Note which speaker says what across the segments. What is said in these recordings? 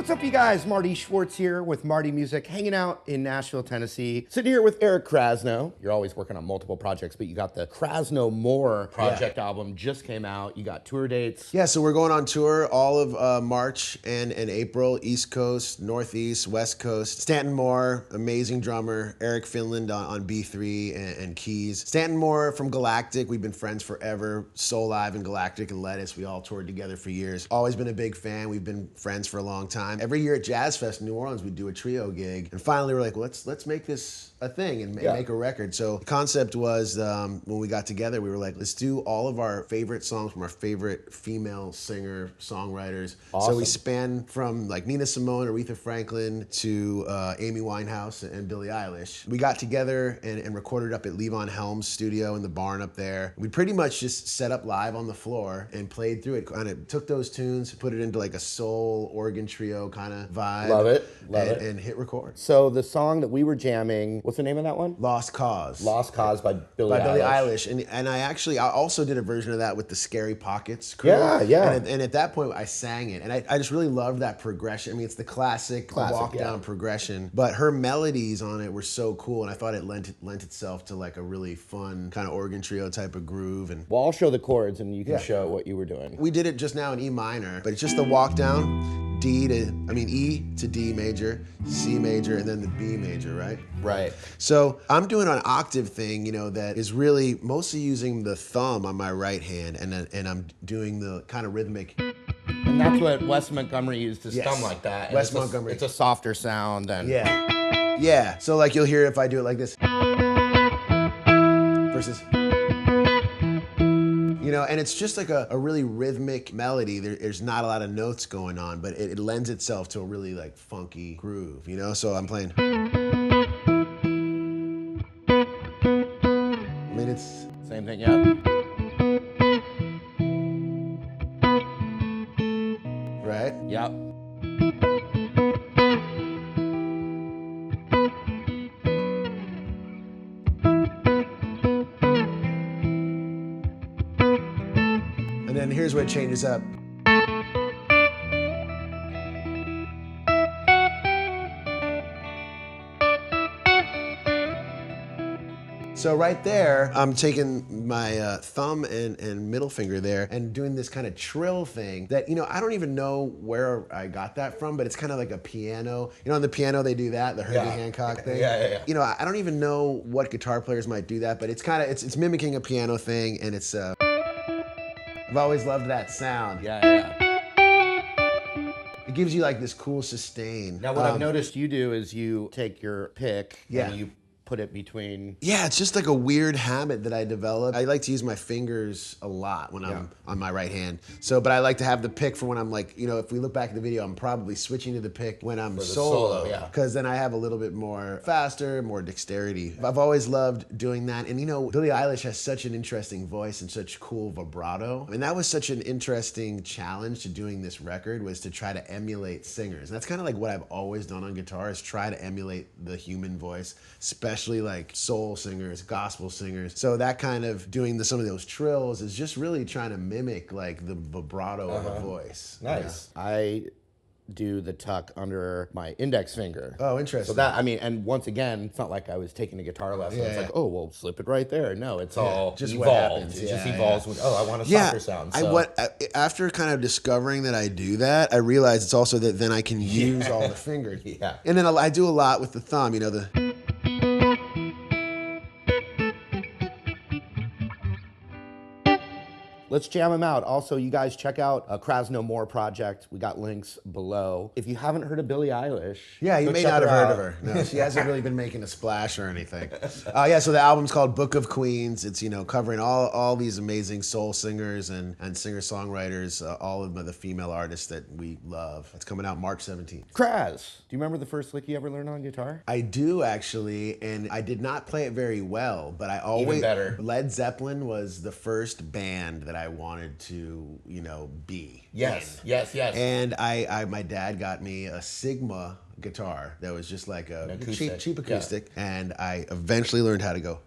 Speaker 1: What's up, you guys? Marty Schwartz here with Marty Music, hanging out in Nashville, Tennessee. Sitting here with Eric Krasno. You're always working on multiple projects, but you got the Krasno More project album just came out. You got tour dates.
Speaker 2: Yeah, so we're going on tour all of March and April, East Coast, Northeast, West Coast. Stanton Moore, amazing drummer. Eric Finland on B3 and keys. Stanton Moore from Galactic. We've been friends forever. Soul Live and Galactic and Lettuce. We all toured together for years. Always been a big fan. We've been friends for a long time. Every year at Jazz Fest in New Orleans, we do a trio gig. And finally, we're like, well, let's make this a thing and make a record. So the concept was when we got together, we were like, let's do all of our favorite songs from our favorite female singer-songwriters.
Speaker 1: Awesome.
Speaker 2: So we span from like Nina Simone, Aretha Franklin to Amy Winehouse and Billie Eilish. We got together and recorded up at Levon Helm's studio in the barn up there. We pretty much just set up live on the floor and played through it. Kind of took those tunes, put it into like a soul organ trio kind of vibe.
Speaker 1: Love it. Love it.
Speaker 2: And hit record.
Speaker 1: So the song that we were jamming, what's the name of that one?
Speaker 2: Lost Cause.
Speaker 1: Lost Cause by Billie
Speaker 2: Eilish. And I also did a version of that with the Scary Pockets crew.
Speaker 1: Yeah.
Speaker 2: And at that point, I sang it. And I just really loved that progression. I mean, it's the classic walk down progression. But her melodies on it were so cool. And I thought it lent itself to like a really fun kind of organ trio type of groove. And
Speaker 1: well, I'll show the chords and you can show what you were doing.
Speaker 2: we did it just now in E minor, but it's just the walk down. E to D major, C major, and then the B major, right?
Speaker 1: Right.
Speaker 2: So I'm doing an octave thing, that is really mostly using the thumb on my right hand, and I'm doing the kind of rhythmic.
Speaker 1: And that's what Wes Montgomery used to stum like that. And
Speaker 2: Wes Montgomery.
Speaker 1: It's a softer sound than...
Speaker 2: Yeah. So like you'll hear if I do it like this. Versus... and it's just like a really rhythmic melody. There's not a lot of notes going on, but it lends itself to a really like funky groove, So I'm playing. I mean, it's...
Speaker 1: Same thing, yeah.
Speaker 2: Right?
Speaker 1: Yep.
Speaker 2: And then here's where it changes up. So right there, I'm taking my thumb and middle finger there and doing this kind of trill thing that, I don't even know where I got that from, but it's kind of like a piano. On the piano they do that, the Herbie Hancock thing.
Speaker 1: Yeah.
Speaker 2: I don't even know what guitar players might do that, but it's kind of, it's mimicking a piano thing, and it's, I've always loved that sound.
Speaker 1: Yeah.
Speaker 2: It gives you like this cool sustain.
Speaker 1: Now what I've noticed you do is you take your pick and you put it between...
Speaker 2: Yeah, it's just like a weird habit that I developed. I like to use my fingers a lot when I'm on my right hand. But I like to have the pick for when I'm like, if we look back at the video, I'm probably switching to the pick when I'm solo. Because then I have a little bit more faster, more dexterity. I've always loved doing that. And Billie Eilish has such an interesting voice and such cool vibrato. And that was such an interesting challenge to doing this record, was to try to emulate singers. And that's kind of like what I've always done on guitar, is try to emulate the human voice, especially like soul singers, gospel singers. So that kind of doing some of those trills is just really trying to mimic like the vibrato of a voice.
Speaker 1: Nice. Yeah. I do the tuck under my index finger.
Speaker 2: Oh, interesting.
Speaker 1: So that, and once again, it's not like I was taking a guitar lesson. It's like, oh, well, slip it right there. No, it's all
Speaker 2: just
Speaker 1: evolved.
Speaker 2: What happens.
Speaker 1: It just evolves with, I want a softer sound. So.
Speaker 2: After kind of discovering that I do that, I realized it's also that then I can use all the fingers. And then I do a lot with the thumb, the...
Speaker 1: Let's jam them out. Also, you guys check out Krasno More project. We got links below. If you haven't heard of Billie Eilish,
Speaker 2: you may not have heard of her. No, she hasn't really been making a splash or anything. So the album's called Book of Queens. It's covering all these amazing soul singers and singer-songwriters, all of the female artists that we love. It's coming out March 17th.
Speaker 1: Kraz, do you remember the first lick you ever learned on guitar?
Speaker 2: I do, actually, and I did not play it very well, but I always...
Speaker 1: Even better.
Speaker 2: Led Zeppelin was the first band that I wanted to, be.
Speaker 1: Yes.
Speaker 2: And my dad got me a Sigma guitar that was just like a cheap acoustic, and I eventually learned how to go.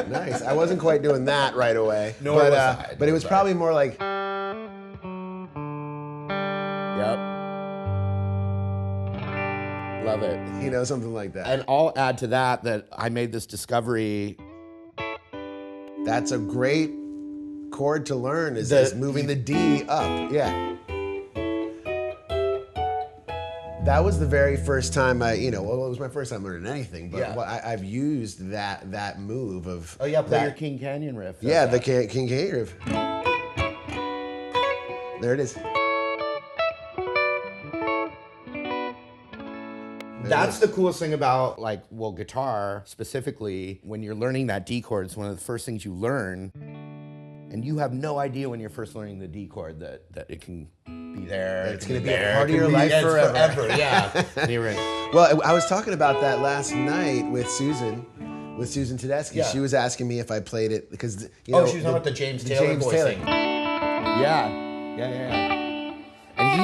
Speaker 2: Nice. I wasn't quite doing that right away.
Speaker 1: Nor
Speaker 2: but,
Speaker 1: was I.
Speaker 2: But it was probably more like...
Speaker 1: Yep. Love it.
Speaker 2: You know, something like that.
Speaker 1: And I'll add to that I made this discovery.
Speaker 2: That's a great chord to learn, is moving the D up. Yeah. That was the very first time well, it was my first time learning anything, but I've used that move of...
Speaker 1: Oh yeah, play your King Canyon riff.
Speaker 2: Yeah, the King Canyon riff. There it is.
Speaker 1: That's the coolest thing about guitar specifically. When you're learning that D chord, it's one of the first things you learn, and you have no idea when you're first learning the D chord that it can be there.
Speaker 2: It's going to be a part of your life forever.
Speaker 1: Yeah. You're right.
Speaker 2: Well, I was talking about that last night with Susan Tedeschi. Yeah. She was asking me if I played it because
Speaker 1: she was talking about the James Taylor voicing. Yeah. And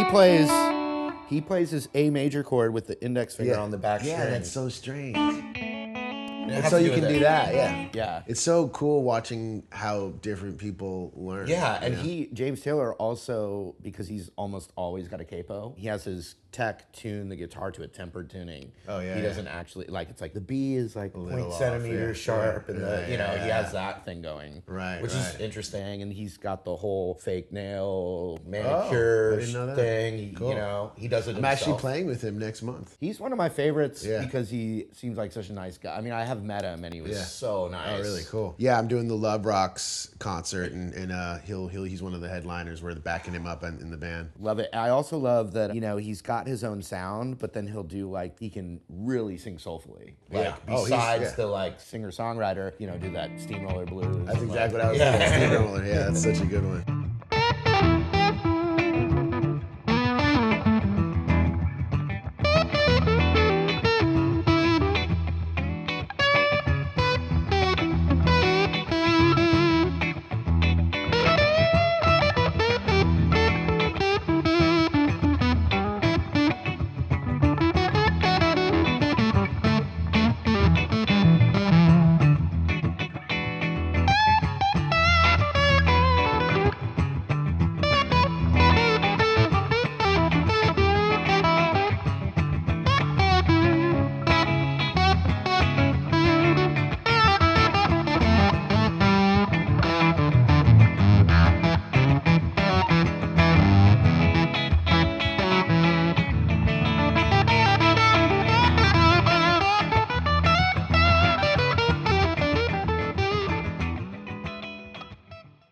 Speaker 1: he plays his A major chord with the index finger on the back string.
Speaker 2: Yeah, that's so strange. And so you can do that,
Speaker 1: Yeah.
Speaker 2: It's so cool watching how different people learn.
Speaker 1: Yeah, and James Taylor also, because he's almost always got a capo, he has his tech tune the guitar to a tempered tuning.
Speaker 2: Oh yeah.
Speaker 1: He doesn't actually it's like the B is like 0.1 centimeters sharp, and he has that thing going.
Speaker 2: Right.
Speaker 1: Which is interesting, and he's got the whole fake nail manicure thing.
Speaker 2: Cool.
Speaker 1: He does it himself.
Speaker 2: I'm actually playing with him next month.
Speaker 1: He's one of my favorites because he seems like such a nice guy. I mean, I have met him and he was so nice.
Speaker 2: Oh, really cool. Yeah, I'm doing the Love Rocks concert, and he's one of the headliners. We're backing him up in the band.
Speaker 1: Love it. I also love that he's got his own sound, but then he'll do he can really sing soulfully. Besides the singer-songwriter, do that steamroller blues.
Speaker 2: That's exactly what I was saying. Steamroller. Yeah, that's such a good one.